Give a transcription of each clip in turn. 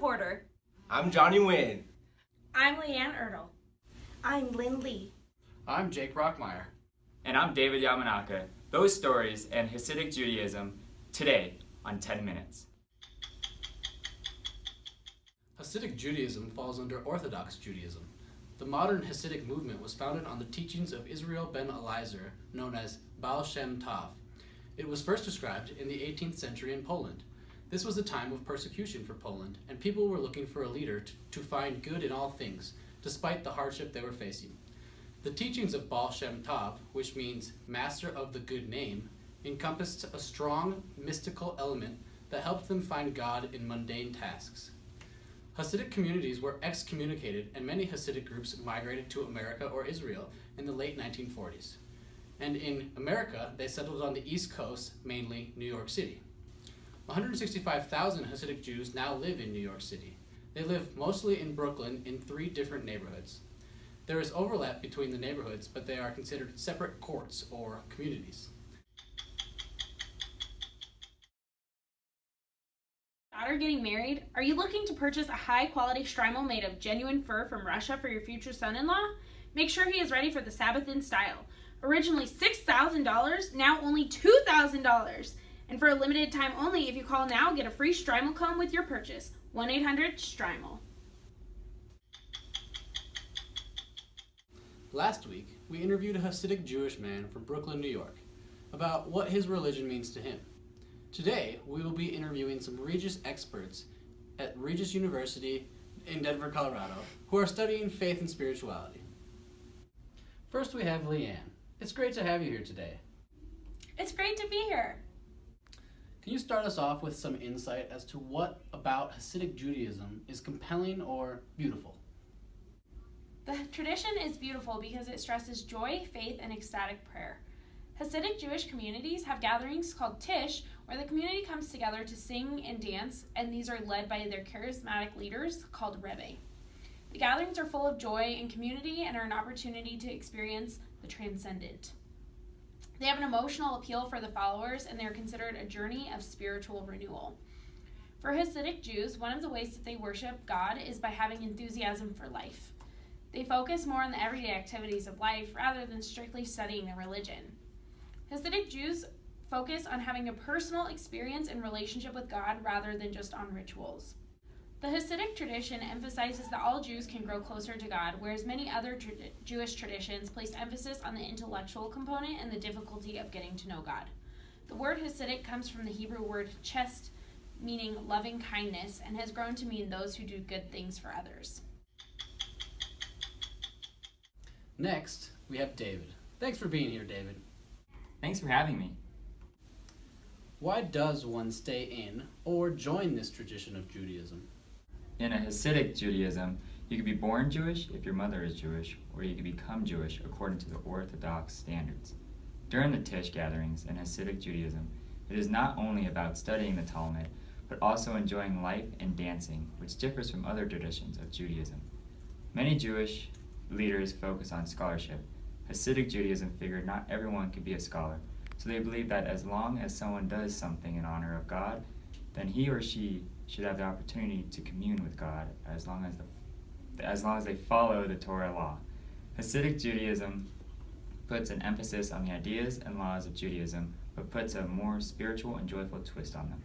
Porter. I'm Johnny Wynn. I'm Leanne Ertl. I'm Lynn Lee. I'm Jake Rockmeyer. And I'm David Yamanaka. Those stories and Hasidic Judaism today on 10 Minutes. Hasidic Judaism falls under Orthodox Judaism. The modern Hasidic movement was founded on the teachings of Israel ben Eliezer, known as Baal Shem Tov. It was first described in the 18th century in Poland. This was a time of persecution for Poland, and people were looking for a leader to find good in all things, despite the hardship they were facing. The teachings of Baal Shem Tov, which means master of the good name, encompassed a strong mystical element that helped them find God in mundane tasks. Hasidic communities were excommunicated, and many Hasidic groups migrated to America or Israel in the late 1940s. And in America, they settled on the East Coast, mainly New York City. 165,000 Hasidic Jews now live in New York City. They live mostly in Brooklyn in 3 different neighborhoods. There is overlap between the neighborhoods, but they are considered separate courts or communities. Daughter getting married? Are you looking to purchase a high-quality shtreimel made of genuine fur from Russia for your future son-in-law? Make sure he is ready for the Sabbath in style. Originally $6,000, now only $2,000. And for a limited time only, if you call now, get a free shtreimel comb with your purchase. 1-800-STREIMEL. Last week, we interviewed a Hasidic Jewish man from Brooklyn, New York, about what his religion means to him. Today, we will be interviewing some Regis experts at Regis University in Denver, Colorado, who are studying faith and spirituality. First, we have Leanne. It's great to have you here today. It's great to be here. Can you start us off with some insight as to what about Hasidic Judaism is compelling or beautiful? The tradition is beautiful because it stresses joy, faith, and ecstatic prayer. Hasidic Jewish communities have gatherings called Tish, where the community comes together to sing and dance, and these are led by their charismatic leaders called Rebbe. The gatherings are full of joy and community and are an opportunity to experience the transcendent. They have an emotional appeal for the followers, and they are considered a journey of spiritual renewal. For Hasidic Jews, one of the ways that they worship God is by having enthusiasm for life. They focus more on the everyday activities of life rather than strictly studying their religion. Hasidic Jews focus on having a personal experience and relationship with God rather than just on rituals. The Hasidic tradition emphasizes that all Jews can grow closer to God, whereas many other Jewish traditions place emphasis on the intellectual component and the difficulty of getting to know God. The word Hasidic comes from the Hebrew word chesed, meaning loving kindness, and has grown to mean those who do good things for others. Next, we have David. Thanks for being here, David. Thanks for having me. Why does one stay in or join this tradition of Judaism? In a Hasidic Judaism, you can be born Jewish if your mother is Jewish, or you can become Jewish according to the Orthodox standards. During the Tish gatherings in Hasidic Judaism, it is not only about studying the Talmud, but also enjoying life and dancing, which differs from other traditions of Judaism. Many Jewish leaders focus on scholarship. Hasidic Judaism figured not everyone could be a scholar, so they believe that as long as someone does something in honor of God, then he or she should have the opportunity to commune with God as long as they follow the Torah law. Hasidic Judaism puts an emphasis on the ideas and laws of Judaism, but puts a more spiritual and joyful twist on them.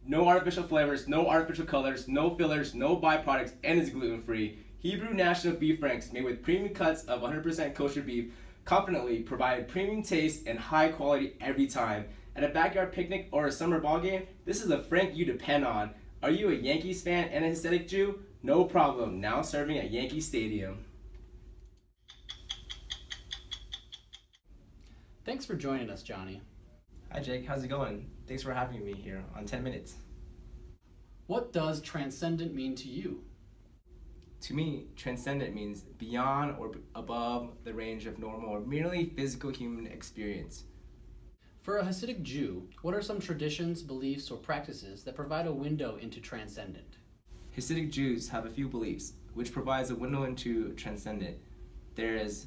No artificial flavors, no artificial colors, no fillers, no byproducts, and is gluten-free. Hebrew National Beef Franks made with premium cuts of 100% kosher beef confidently provide premium taste and high quality every time. At a backyard picnic or a summer ball game, this is a Frank you depend on. Are you a Yankees fan and a Hasidic Jew? No problem, now serving at Yankee Stadium. Thanks for joining us, Johnny. Hi Jake, how's it going? Thanks for having me here on 10 Minutes. What does transcendent mean to you? To me, transcendent means beyond or above the range of normal or merely physical human experience. For a Hasidic Jew, what are some traditions, beliefs, or practices that provide a window into transcendent? Hasidic Jews have a few beliefs, which provides a window into transcendent. There is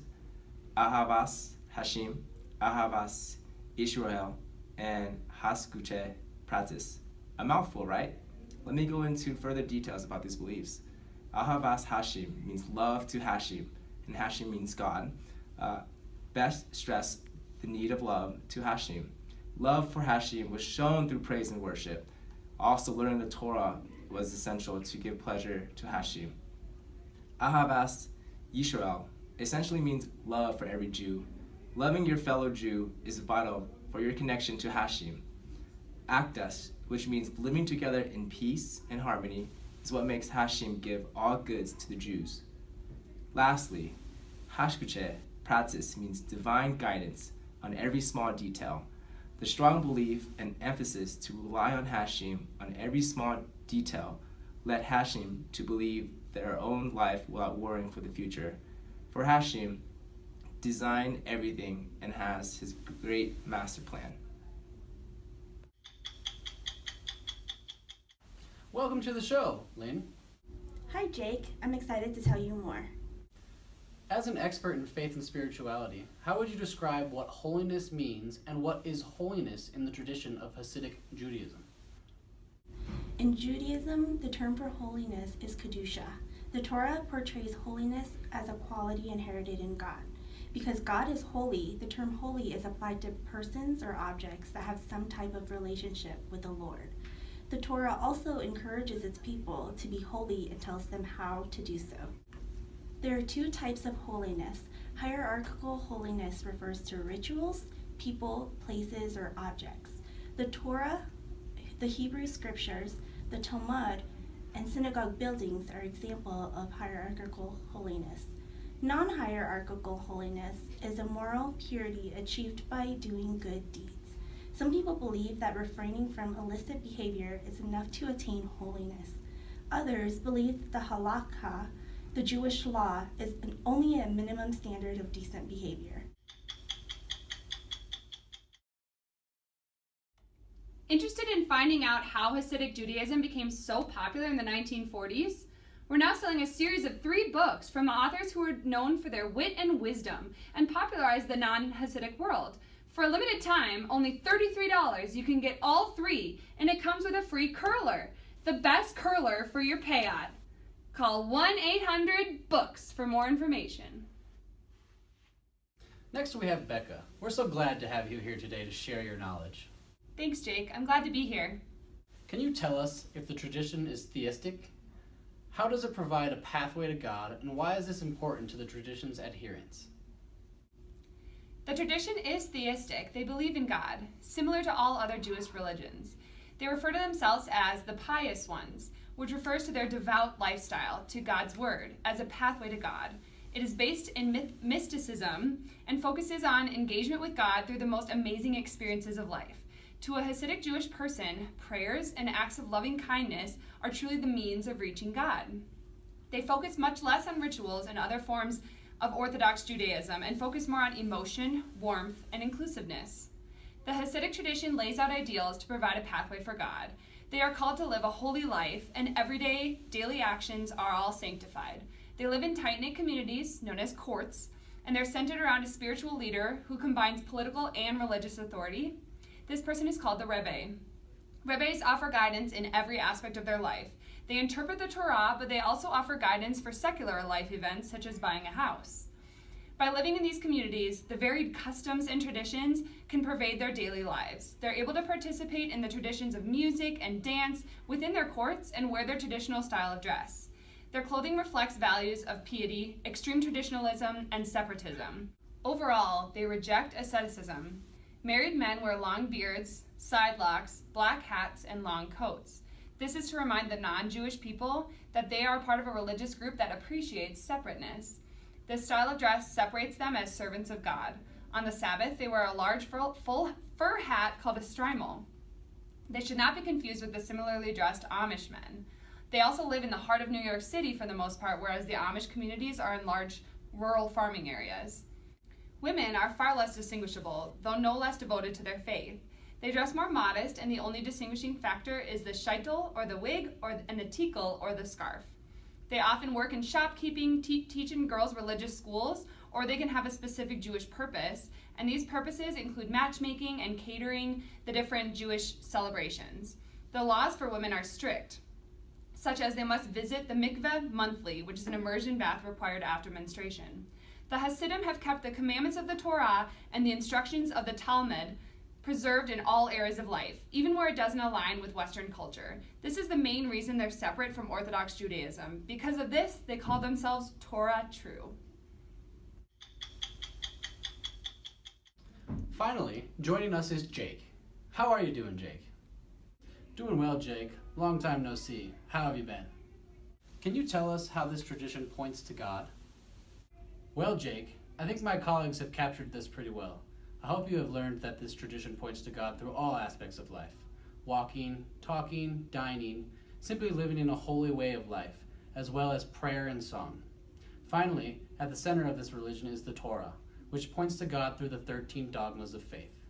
Ahavas Hashim, Ahavas Israel, and Haskuche practice. A mouthful, right? Let me go into further details about these beliefs. Ahavas Hashim means love to Hashim, and Hashim means God. Best stress the need of love to Hashim. Love for Hashim was shown through praise and worship. Also, learning the Torah was essential to give pleasure to Hashim. Ahavas Yisrael essentially means love for every Jew. Loving your fellow Jew is vital for your connection to Hashim. Akdas, which means living together in peace and harmony, is what makes Hashim give all goods to the Jews. Lastly, Hashkuche, practice, means divine guidance on every small detail. The strong belief and emphasis to rely on Hashim on every small detail led Hashim to believe their own life without worrying for the future. For Hashim, designed everything and has his great master plan. Welcome to the show, Lynn. Hi, Jake. I'm excited to tell you more. As an expert in faith and spirituality, how would you describe what holiness means and what is holiness in the tradition of Hasidic Judaism? In Judaism, the term for holiness is Kedusha. The Torah portrays holiness as a quality inherited in God. Because God is holy, the term holy is applied to persons or objects that have some type of relationship with the Lord. The Torah also encourages its people to be holy and tells them how to do so. There are two types of holiness. Hierarchical holiness refers to rituals, people, places, or objects. The Torah, the Hebrew scriptures, the Talmud, and synagogue buildings are examples of hierarchical holiness. Non-hierarchical holiness is a moral purity achieved by doing good deeds. Some people believe that refraining from illicit behavior is enough to attain holiness. Others believe the halakha, the Jewish law, is only a minimum standard of decent behavior. Interested in finding out how Hasidic Judaism became so popular in the 1940s? We're now selling a series of 3 books from the authors who are known for their wit and wisdom and popularized the non-Hasidic world. For a limited time, only $33, you can get all 3, and it comes with a free curler, the best curler for your payat. Call 1-800-BOOKS for more information. Next we have Becca. We're so glad to have you here today to share your knowledge. Thanks, Jake. I'm glad to be here. Can you tell us if the tradition is theistic? How does it provide a pathway to God, and why is this important to the tradition's adherents? The tradition is theistic. They believe in God, similar to all other Jewish religions. They refer to themselves as the pious ones, which refers to their devout lifestyle, to God's word, as a pathway to God. It is based in mysticism and focuses on engagement with God through the most amazing experiences of life. To a Hasidic Jewish person, prayers and acts of loving kindness are truly the means of reaching God. They focus much less on rituals and other forms of Orthodox Judaism and focus more on emotion, warmth, and inclusiveness. The Hasidic tradition lays out ideals to provide a pathway for God. They are called to live a holy life, and everyday, daily actions are all sanctified. They live in tight-knit communities, known as courts, and they're centered around a spiritual leader who combines political and religious authority. This person is called the Rebbe. Rebbes offer guidance in every aspect of their life. They interpret the Torah, but they also offer guidance for secular life events, such as buying a house. By living in these communities, the varied customs and traditions can pervade their daily lives. They're able to participate in the traditions of music and dance within their courts and wear their traditional style of dress. Their clothing reflects values of piety, extreme traditionalism, and separatism. Overall, they reject asceticism. Married men wear long beards, side locks, black hats, and long coats. This is to remind the non-Jewish people that they are part of a religious group that appreciates separateness. This style of dress separates them as servants of God. On the Sabbath, they wear a large full fur hat called a strimel. They should not be confused with the similarly dressed Amish men. They also live in the heart of New York City for the most part, whereas the Amish communities are in large rural farming areas. Women are far less distinguishable, though no less devoted to their faith. They dress more modest, and the only distinguishing factor is the sheitel, or the wig, and the tikel, or the scarf. They often work in shopkeeping, teaching girls religious schools, or they can have a specific Jewish purpose, and these purposes include matchmaking and catering the different Jewish celebrations. The laws for women are strict, such as they must visit the mikveh monthly, which is an immersion bath required after menstruation. The Hasidim have kept the commandments of the Torah and the instructions of the Talmud preserved in all areas of life, even where it doesn't align with Western culture. This is the main reason they're separate from Orthodox Judaism. Because of this, they call themselves Torah true. Finally, joining us is Jake. How are you doing, Jake? Doing well, Jake. Long time no see. How have you been? Can you tell us how this tradition points to God? Well, Jake, I think my colleagues have captured this pretty well. I hope you have learned that this tradition points to God through all aspects of life. Walking, talking, dining, simply living in a holy way of life, as well as prayer and song. Finally, at the center of this religion is the Torah, which points to God through the 13 dogmas of faith.